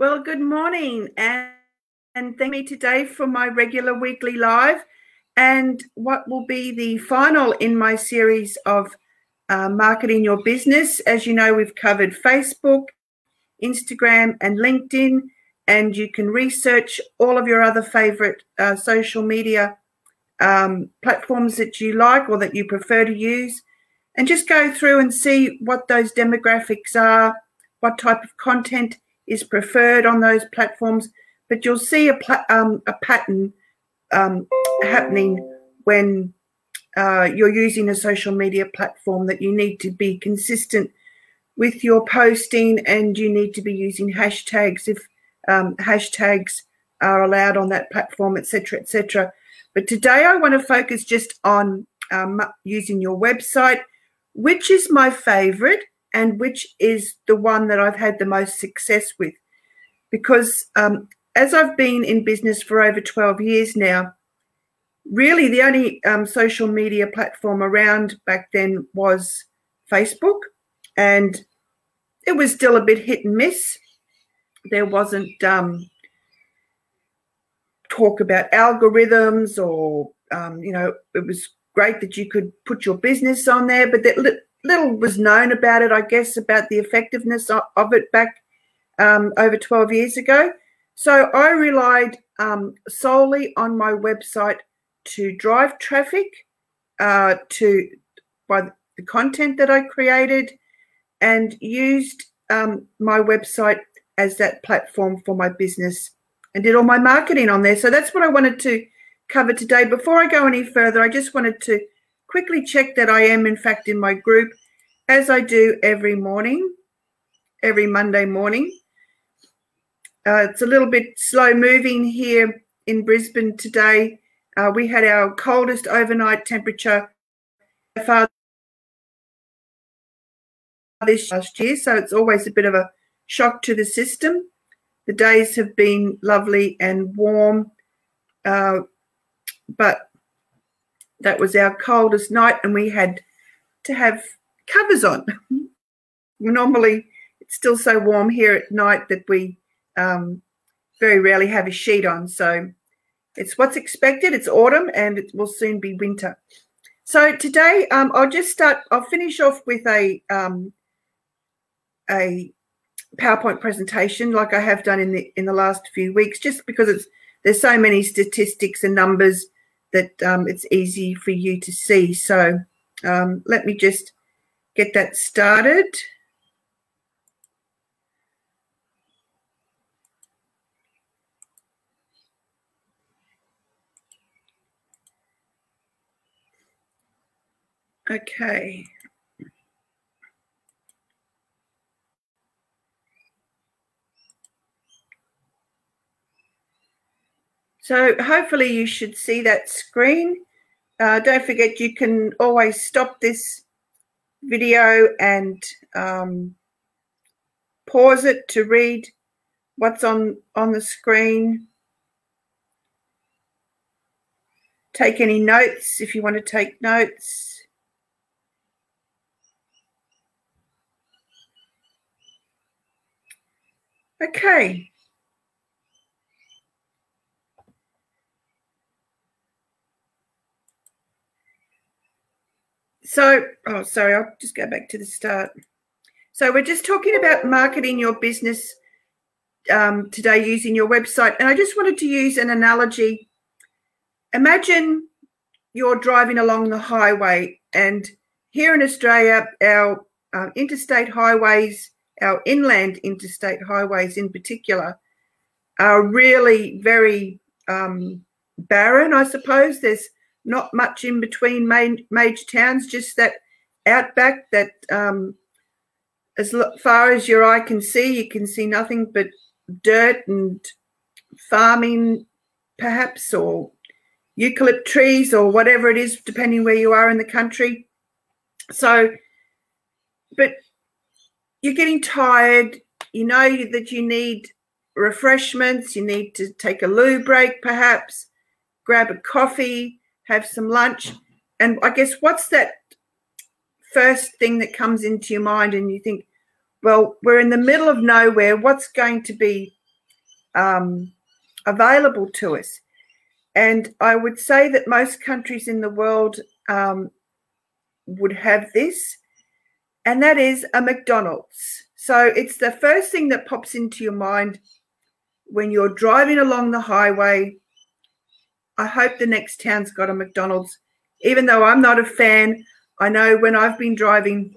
Well, good morning, and thank me today for my regular weekly live and what will be the final in my series of marketing your business. As you know, we've covered Facebook, Instagram, and LinkedIn, and you can research all of your other favorite social media platforms that you like or that you prefer to use, and just go through and see what those demographics are, what type of content is preferred on those platforms. But you'll see a pattern happening when you're using a social media platform, that you need to be consistent with your posting, and you need to be using hashtags if hashtags are allowed on that platform, etc., etc. But today I want to focus just on using your website, which is my favorite and which is the one that I've had the most success with. Because as I've been in business for over 12 years now, really the only social media platform around back then was Facebook, and it was still a bit hit and miss. There wasn't talk about algorithms or, it was great that you could put your business on there, but that little was known about it, I guess, about the effectiveness of it back over 12 years ago. So I relied solely on my website to drive traffic by the content that I created, and used my website as that platform for my business, and did all my marketing on there. So that's what I wanted to cover today. Before I go any further, I just wanted to quickly check that I am in fact in my group, as I do every morning, every Monday morning. It's a little bit slow moving here in Brisbane today. We had our coldest overnight temperature far this last year, so it's always a bit of a shock to the system. The days have been lovely and warm, but that was our coldest night, and we had to have covers on. Normally, it's still so warm here at night that we very rarely have a sheet on. So it's what's expected. It's autumn, and it will soon be winter. So today, I'll finish off with a PowerPoint presentation like I have done in the last few weeks, just because there's so many statistics and numbers that it's easy for you to see. So let me just get that started. Okay. So hopefully you should see that screen. Don't forget, you can always stop this video and pause it to read what's on the screen. Take any notes if you want to take notes. Okay. So, sorry, I'll just go back to the start. So we're just talking about marketing your business today using your website. And I just wanted to use an analogy. Imagine you're driving along the highway, and here in Australia, our interstate highways, our inland interstate highways in particular, are really very barren, I suppose. There's not much in between major towns, just that outback that as far as your eye can see, you can see nothing but dirt and farming perhaps, or eucalypt trees, or whatever it is, depending where you are in the country. So, but you're getting tired, you know that you need refreshments, you need to take a loo break perhaps, grab a coffee, have some lunch. And I guess what's that first thing that comes into your mind, and you think, well, we're in the middle of nowhere, what's going to be available to us. And I would say that most countries in the world would have this, and that is a McDonald's. So it's the first thing that pops into your mind when you're driving along the highway. I hope the next town's got a McDonald's. Even though I'm not a fan, I know when I've been driving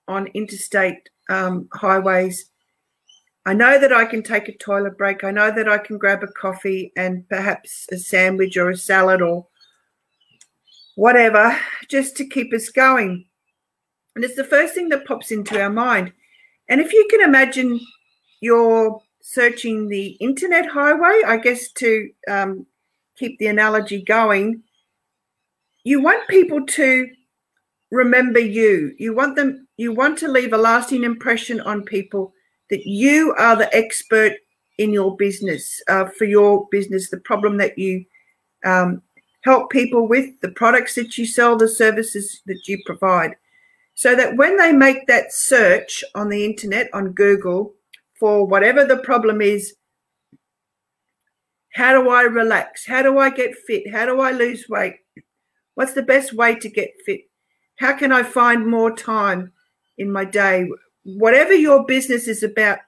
on interstate highways, I know that I can take a toilet break. I know that I can grab a coffee and perhaps a sandwich or a salad or whatever, just to keep us going. And it's the first thing that pops into our mind. And if you can imagine you're searching the internet highway, I guess to keep the analogy going, you want people to remember you. You want to leave a lasting impression on people that you are the expert in your business, for your business, the problem that you help people with, the products that you sell, the services that you provide. So that when they make that search on the internet, on Google, for whatever the problem is, how do I relax? How do I get fit? How do I lose weight? What's the best way to get fit? How can I find more time in my day? Whatever your business is about,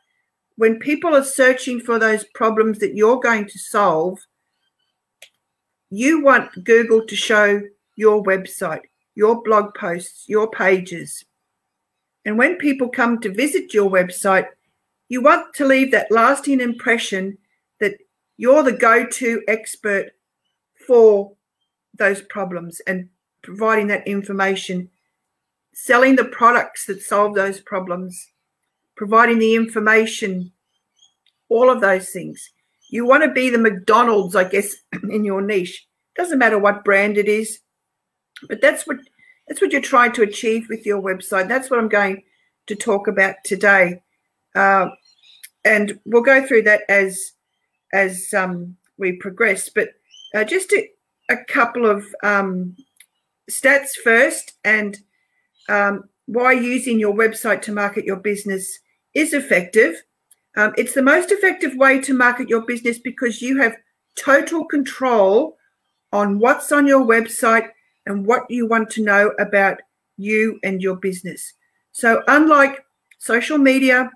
when people are searching for those problems that you're going to solve, you want Google to show your website, your blog posts, your pages. And when people come to visit your website, you want to leave that lasting impression that you're the go-to expert for those problems and providing that information, selling the products that solve those problems, providing the information, all of those things. You want to be the McDonald's, I guess, in your niche. Doesn't matter what brand it is, but that's what you're trying to achieve with your website. That's what I'm going to talk about today, and we'll go through that as we progress. But just a couple of stats first, and why using your website to market your business is effective. It's the most effective way to market your business because you have total control on what's on your website and what you want to know about you and your business. So unlike social media,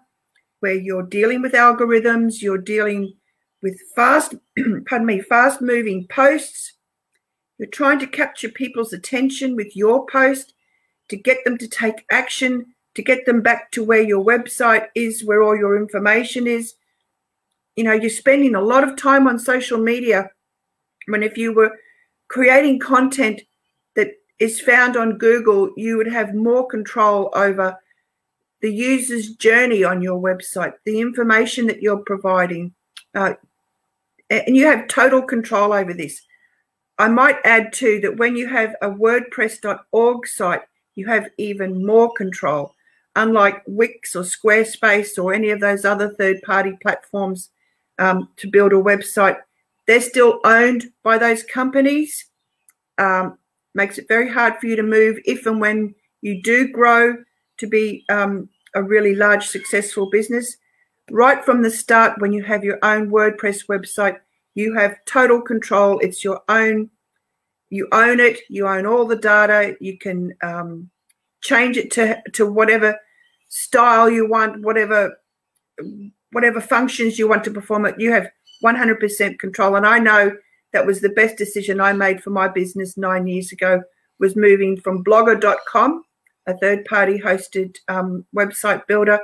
where you're dealing with algorithms, you're dealing with fast-moving posts, you're trying to capture people's attention with your post to get them to take action, to get them back to where your website is, where all your information is. You know, you're spending a lot of time on social media when if you were creating content that is found on Google, you would have more control over the user's journey on your website, the information that you're providing, and you have total control over this. I might add too that when you have a WordPress.org site, you have even more control. Unlike Wix or Squarespace or any of those other third-party platforms to build a website, they're still owned by those companies. Makes it very hard for you to move if and when you do grow to be a really large, successful business. Right from the start, when you have your own WordPress website, you have total control. It's your own. You own it. You own all the data. You can change it to whatever style you want, whatever functions you want to perform it. You have 100% control. And I know that was the best decision I made for my business 9 years ago, was moving from blogger.com, a third-party hosted website builder,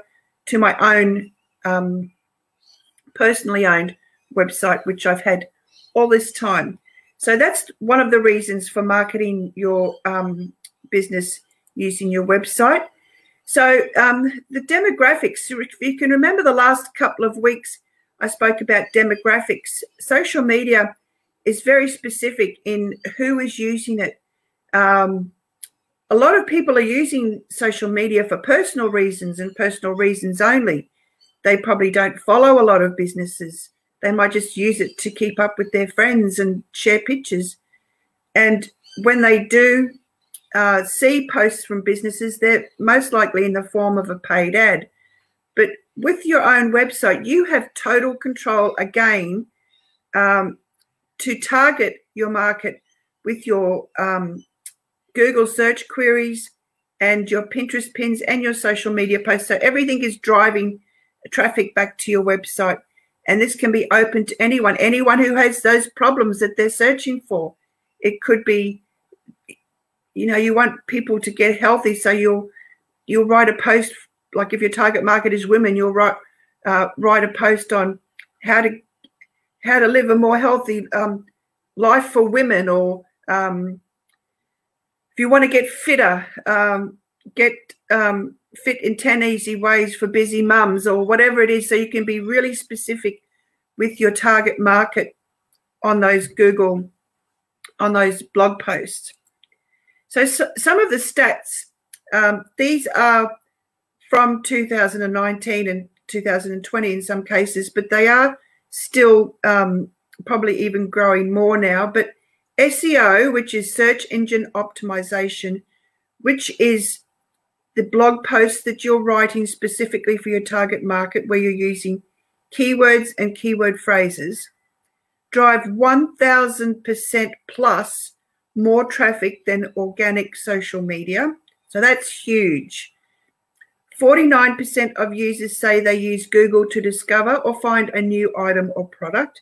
to my own personally owned website, which I've had all this time. So that's one of the reasons for marketing your business using your website. So the demographics, if you can remember the last couple of weeks, I spoke about demographics. Social media is very specific in who is using it. A lot of people are using social media for personal reasons and personal reasons only. They probably don't follow a lot of businesses. They might just use it to keep up with their friends and share pictures. And when they do see posts from businesses, they're most likely in the form of a paid ad. But with your own website, you have total control again to target your market with your Google search queries and your Pinterest pins and your social media posts. So everything is driving traffic back to your website. And this can be open to anyone who has those problems that they're searching for. It could be, you know, you want people to get healthy, so you'll write a post, like if your target market is women, you'll write a post on how to live a more healthy life for women, or if you want to get fitter, get fit in 10 easy ways for busy mums, or whatever it is. So you can be really specific with your target market on those blog posts. So some of the stats, these are from 2019 and 2020 in some cases, but they are still probably even growing more now. But SEO, which is search engine optimization, which is the blog posts that you're writing specifically for your target market, where you're using keywords and keyword phrases, drive 1,000% plus more traffic than organic social media. So that's huge. 49% of users say they use Google to discover or find a new item or product.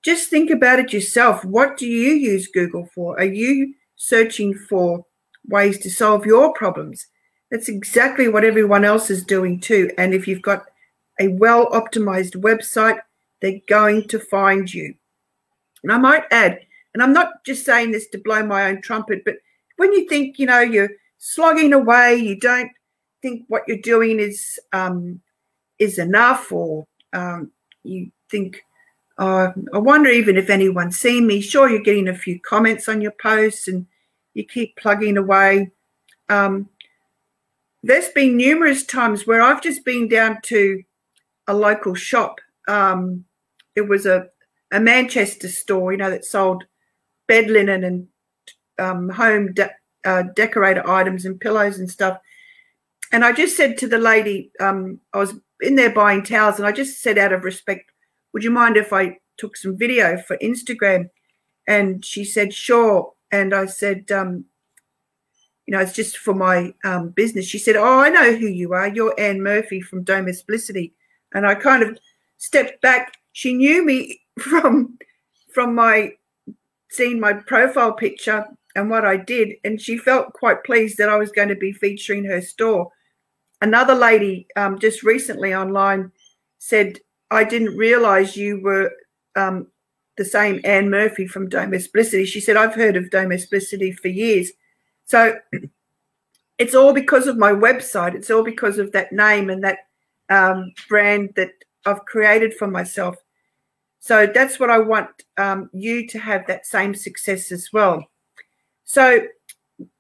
Just think about it yourself. What do you use Google for? Are you searching for ways to solve your problems? That's exactly what everyone else is doing too. And if you've got a well-optimized website, they're going to find you. And I might add, and I'm not just saying this to blow my own trumpet, but when you think, you know, you're slogging away, you don't think what you're doing is enough, or you think, I wonder even if anyone's seen me. Sure, you're getting a few comments on your posts and you keep plugging away. There's been numerous times where I've just been down to a local shop. It was a Manchester store, you know, that sold bed linen and home decorator items and pillows and stuff. And I just said to the lady, I was in there buying towels, and I just said, out of respect, would you mind if I took some video for Instagram? And she said, sure. And I said, you know, it's just for my business. She said, oh, I know who you are. You're Anne Murphy from Domesplicity. And I kind of stepped back. She knew me from my seeing my profile picture and what I did, and she felt quite pleased that I was going to be featuring her store. Another lady just recently online said, I didn't realize you were the same Anne Murphy from Domesplicity. She said, I've heard of Domesplicity for years. So it's all because of my website. It's all because of that name and that brand that I've created for myself. So that's what I want you to have, that same success as well. So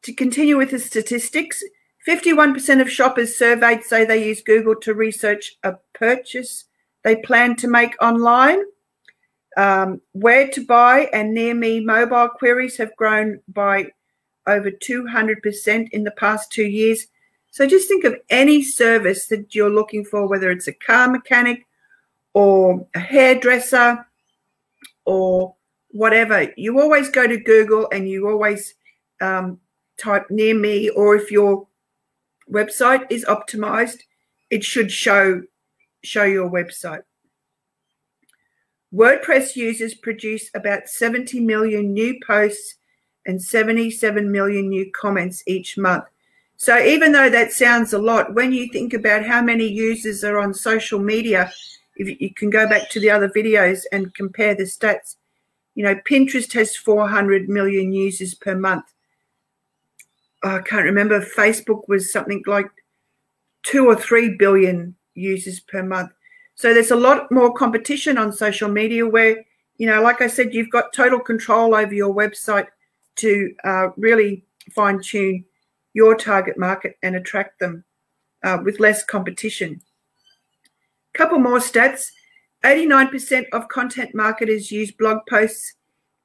to continue with the statistics, 51% of shoppers surveyed say they use Google to research a purchase they plan to make online. Where to buy and near me mobile queries have grown by over 200% in the past 2 years. So just think of any service that you're looking for, whether it's a car mechanic or a hairdresser or whatever. You always go to Google and you always type near me, or if your website is optimized, it should show your website. WordPress users produce about 70 million new posts and 77 million new comments each month. So even though that sounds a lot, when you think about how many users are on social media, if you can go back to the other videos and compare the stats, you know, Pinterest has 400 million users per month. I can't remember, Facebook was something like 2 or 3 billion users per month. So there's a lot more competition on social media where, you know, like I said, you've got total control over your website to really fine-tune your target market and attract them with less competition. Couple more stats. 89% of content marketers use blog posts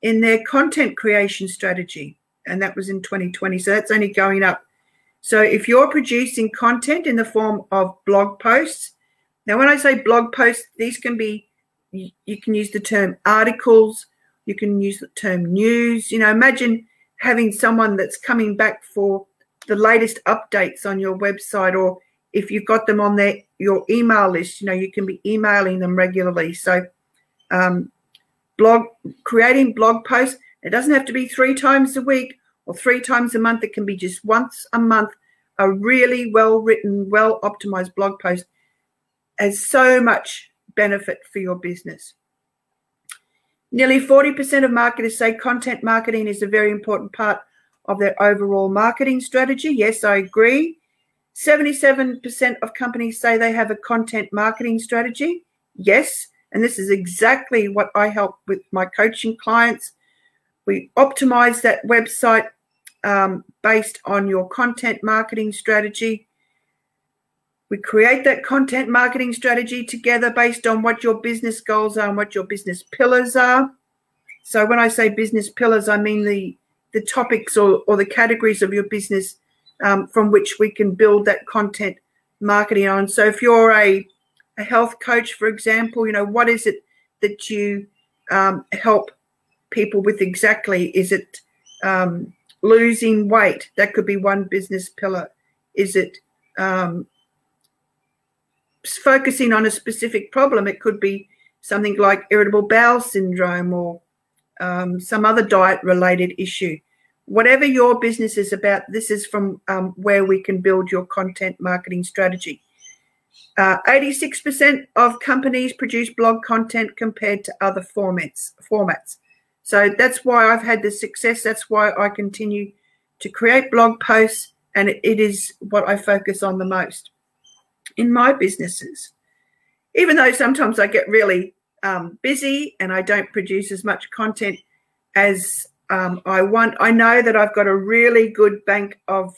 in their content creation strategy, and that was in 2020, so that's only going up. So if you're producing content in the form of blog posts, Now, when I say blog posts, these can be, you can use the term articles, you can use the term news. You know, imagine having someone that's coming back for the latest updates on your website, or if you've got them on your email list, you know, you can be emailing them regularly. So creating blog posts, it doesn't have to be 3 times a week or 3 times a month. It can be just once a month. A really well-written, well-optimized blog post has so much benefit for your business. Nearly 40% of marketers say content marketing is a very important part of their overall marketing strategy. Yes, I agree. 77% of companies say they have a content marketing strategy. Yes, and this is exactly what I help with my coaching clients. We optimize that website based on your content marketing strategy. We create that content marketing strategy together based on what your business goals are and what your business pillars are. So when I say business pillars, I mean the topics or the categories of your business from which we can build that content marketing on. So if you're a health coach, for example, you know, what is it that you help people with exactly? Is it losing weight? That could be one business pillar. Is it focusing on a specific problem? It could be something like irritable bowel syndrome or some other diet-related issue. Whatever your business is about, this is from where we can build your content marketing strategy. 86% of companies produce blog content compared to other formats. So that's why I've had the success. That's why I continue to create blog posts, and it is what I focus on the most in my businesses. Even though sometimes I get really busy and I don't produce as much content as I want, I know that I've got a really good bank of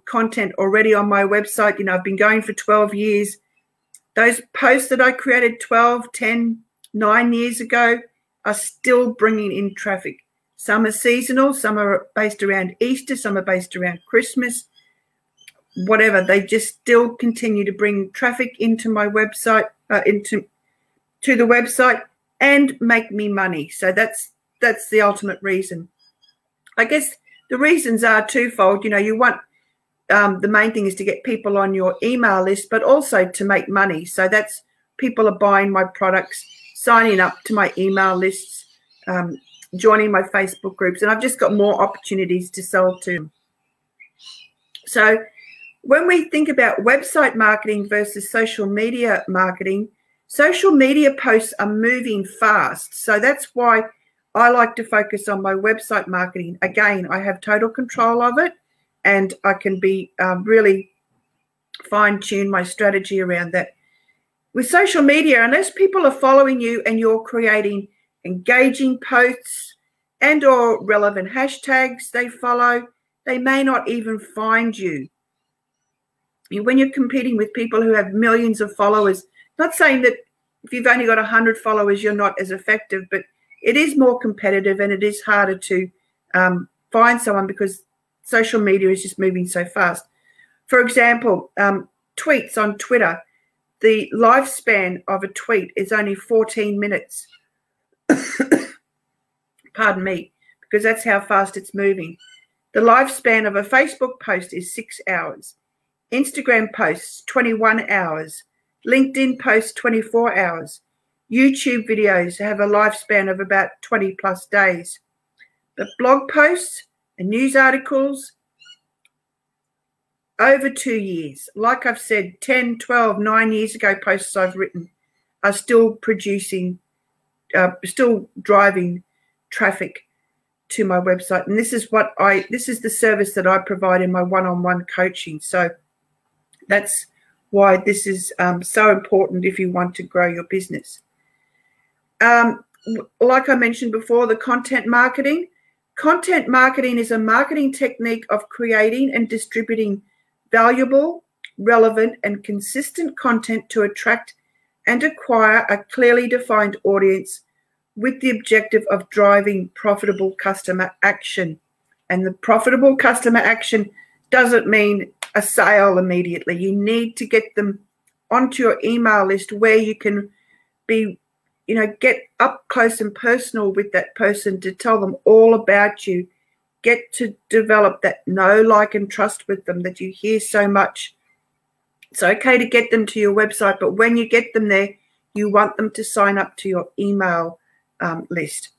content already on my website. You know, I've been going for 12 years. Those posts that I created 12, 10, 9 years ago are still bringing in traffic. Some are seasonal, some are based around Easter, some are based around Christmas, whatever. They just still continue to bring traffic into my website, to the website, and make me money. So that's the ultimate reason. I guess the reasons are twofold. You know, you want the main thing is to get people on your email list, but also to make money. So that's people are buying my products, signing up to my email lists, joining my Facebook groups, and I've just got more opportunities to sell to. So when we think about website marketing versus social media marketing, social media posts are moving fast. So that's why I like to focus on my website marketing. Again, I have total control of it, and I can be really fine-tune my strategy around that. With social media, unless people are following you and you're creating engaging posts and or relevant hashtags they follow, they may not even find you. When you're competing with people who have millions of followers, not saying that if you've only got 100 followers, you're not as effective, but it is more competitive and it is harder to find someone because social media is just moving so fast. For example, tweets on Twitter, the lifespan of a tweet is only 14 minutes. Pardon me, because that's how fast it's moving. The lifespan of a Facebook post is 6 hours. Instagram posts, 21 hours. LinkedIn posts, 24 hours. YouTube videos have a lifespan of about 20 plus days. But blog posts and news articles, over 2 years. Like I've said, 10, 12, 9 years ago, posts I've written are still producing, still driving traffic to my website. And this is the service that I provide in my one-on-one coaching. So that's why this is so important if you want to grow your business. Like I mentioned before, the content marketing. Content marketing is a marketing technique of creating and distributing valuable, relevant, and consistent content to attract and acquire a clearly defined audience with the objective of driving profitable customer action. And the profitable customer action doesn't mean a sale immediately. You need to get them onto your email list where you can be, get up close and personal with that person to tell them all about you. Get to develop that know, like, and trust with them that you hear so much. It's okay to get them to your website, but when you get them there, you want them to sign up to your email list.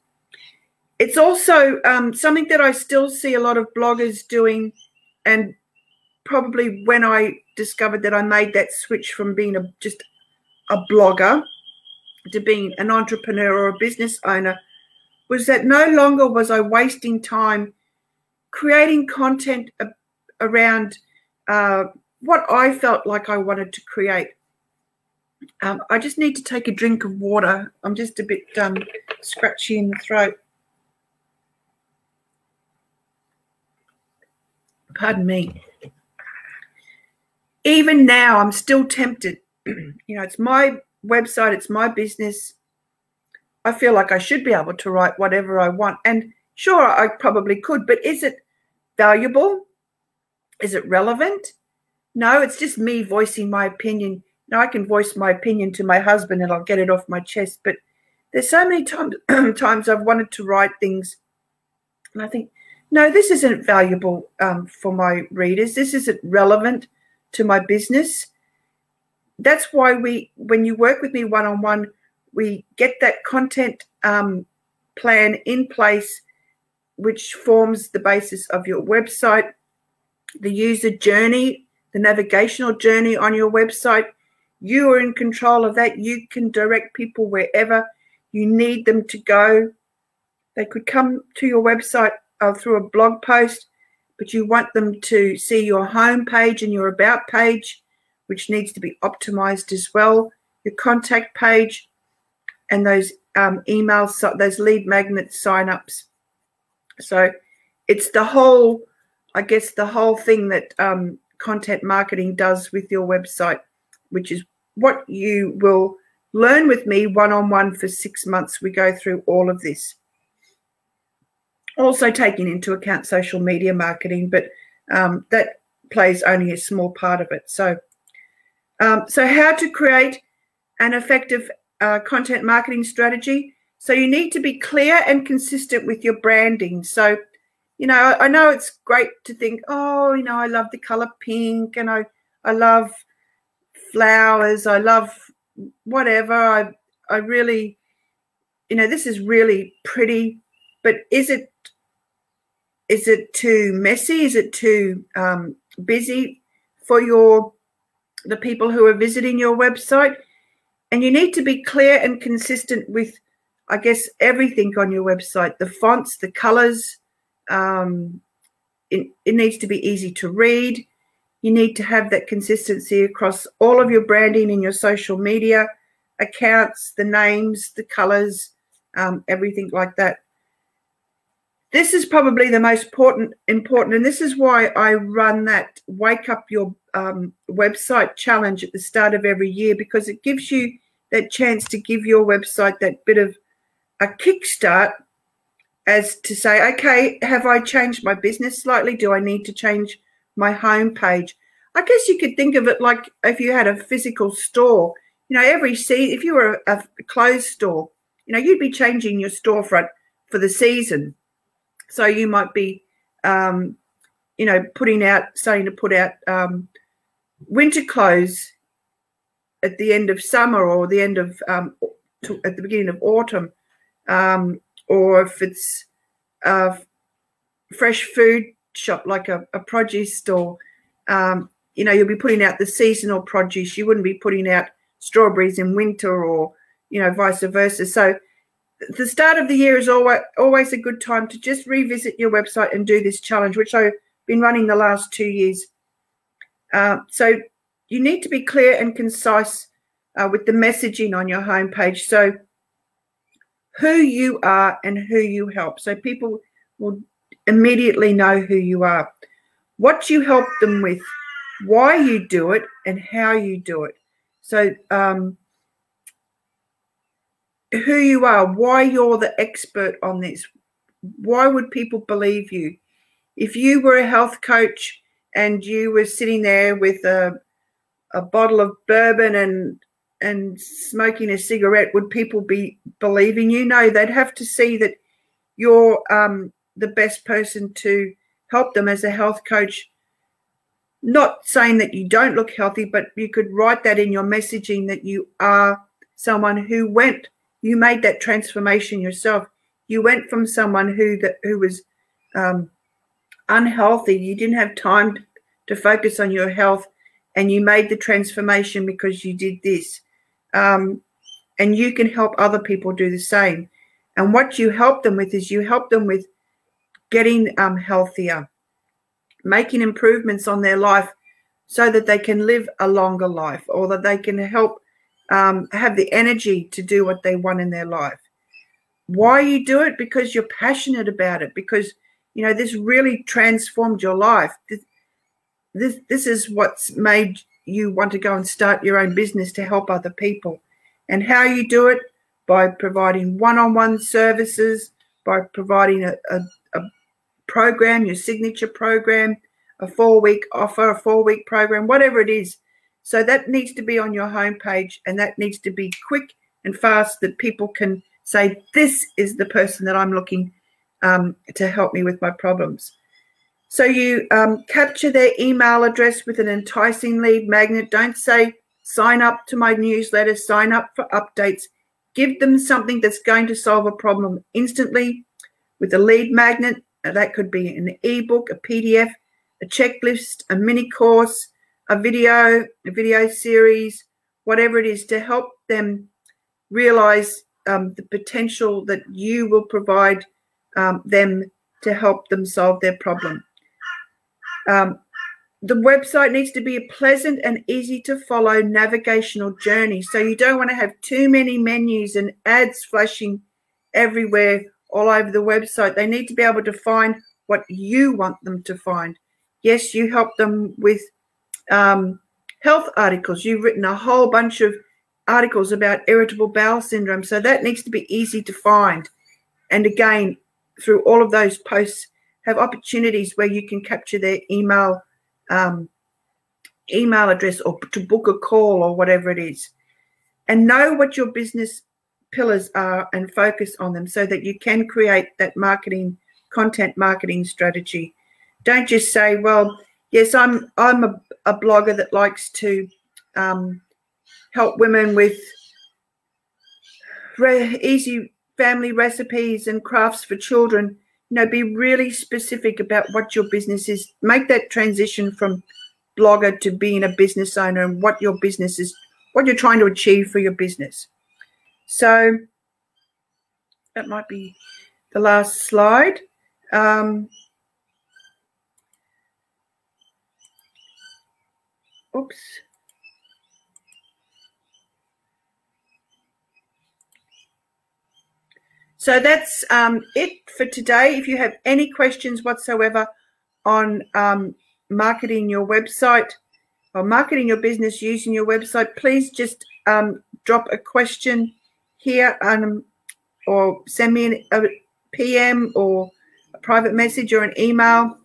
It's also something that I still see a lot of bloggers doing, and probably when I discovered that I made that switch from being just a blogger to being an entrepreneur or a business owner, was that no longer was I wasting time creating content around what I felt like I wanted to create. I just need to take a drink of water. I'm just a bit scratchy in the throat. Pardon me. Even now, I'm still tempted. It's my website, it's my business. I feel like I should be able to write whatever I want. And sure, I probably could, but is it valuable? Is it relevant? No, it's just me voicing my opinion. Now, I can voice my opinion to my husband and I'll get it off my chest, but there's so many times I've wanted to write things and I think, no, this isn't valuable for my readers. This isn't relevant to my business. That's why when you work with me one-on-one, we get that content plan in place, which forms the basis of your website, the user journey, the navigational journey on your website. You are in control of that. You can direct people wherever you need them to go. They could come to your website through a blog post, but you want them to see your home page and your about page, which needs to be optimized as well, your contact page, and those emails, those lead magnet signups. So it's the whole, I guess, the whole thing that content marketing does with your website, which is what you will learn with me one-on-one for 6 months. We go through all of this. Also taking into account social media marketing, but that plays only a small part of it. So how to create an effective content marketing strategy. So you need to be clear and consistent with your branding. So, I know it's great to think, oh, I love the color pink and I love flowers. I love whatever. I really, this is really pretty, but is it too messy? Is it too busy for the people who are visiting your website? And you need to be clear and consistent with, I guess, everything on your website, the fonts, the colors. It needs to be easy to read. You need to have that consistency across all of your branding in your social media accounts, the names, the colors, everything like that. This is probably the most important, and this is why I run that Wake Up Your Website challenge at the start of every year, because it gives you that chance to give your website that bit of a kickstart as to say, okay, have I changed my business slightly? Do I need to change my home page? I guess you could think of it like if you had a physical store, if you were a clothes store, you'd be changing your storefront for the season. So you might be, starting to put out winter clothes at the end of summer or the end of at the beginning of autumn, or if it's a fresh food shop like a produce store, you'll be putting out the seasonal produce. You wouldn't be putting out strawberries in winter or vice versa. So the start of the year is always a good time to just revisit your website and do this challenge, which I've been running the last 2 years. So you need to be clear and concise with the messaging on your homepage. So who you are and who you help. So people will immediately know who you are, what you help them with, why you do it, and how you do it. So who you are, why you're the expert on this. Why would people believe you? If you were a health coach and you were sitting there with a a bottle of bourbon and smoking a cigarette, would people be believing you? No, they'd have to see that you're the best person to help them as a health coach. Not saying that you don't look healthy, but you could write that in your messaging that you are someone who you made that transformation yourself. You went from someone who was unhealthy. You didn't have time to focus on your health, and you made the transformation because you did this. And you can help other people do the same. And what you help them with is you help them with getting healthier, making improvements on their life so that they can live a longer life, or that they can help have the energy to do what they want in their life. Why you do it? Because you're passionate about it, because, you know, this really transformed your life. This is what's made you want to go and start your own business to help other people. And how you do it? By providing one-on-one services, by providing a program, your signature program, a 4-week offer, a 4-week program, whatever it is. So that needs to be on your homepage, and that needs to be quick and fast, that people can say, this is the person that I'm looking to help me with my problems. So you capture their email address with an enticing lead magnet. Don't say, sign up to my newsletter, sign up for updates. Give them something that's going to solve a problem instantly with a lead magnet. That could be an ebook, a PDF, a checklist, a mini course, a video series, whatever it is, to help them realize the potential that you will provide them to help them solve their problem. The website needs to be a pleasant and easy to follow navigational journey. So you don't want to have too many menus and ads flashing everywhere all over the website. They need to be able to find what you want them to find. Yes, you help them with health articles. You've written a whole bunch of articles about irritable bowel syndrome. So that needs to be easy to find. And again, through all of those posts, have opportunities where you can capture their email address, or to book a call, or whatever it is. And know what your business pillars are and focus on them so that you can create that content marketing strategy. Don't just say, well, yes, I'm a blogger that likes to help women with easy family recipes and crafts for children. You know, be really specific about what your business is. Make that transition from blogger to being a business owner, and what your business is, what you're trying to achieve for your business. So that might be the last slide. Oops. So that's it for today. If you have any questions whatsoever on marketing your website or marketing your business using your website, please just drop a question here or send me a PM or a private message or an email.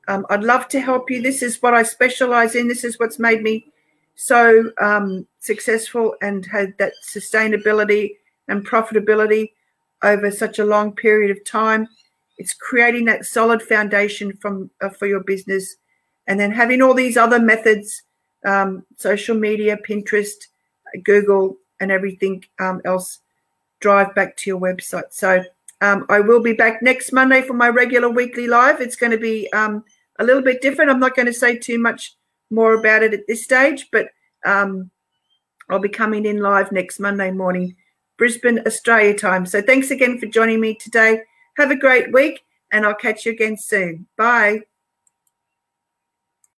I'd love to help you. This is what I specialize in. This is what's made me so successful and had that sustainability and profitability over such a long period of time. It's creating that solid foundation for your business, and then having all these other methods, social media, Pinterest, Google, and everything else drive back to your website. So I will be back next Monday for my regular weekly live. It's going to be a little bit different. I'm not going to say too much more about it at this stage, but I'll be coming in live next Monday morning, Brisbane, Australia time. So thanks again for joining me today. Have a great week, and I'll catch you again soon. Bye.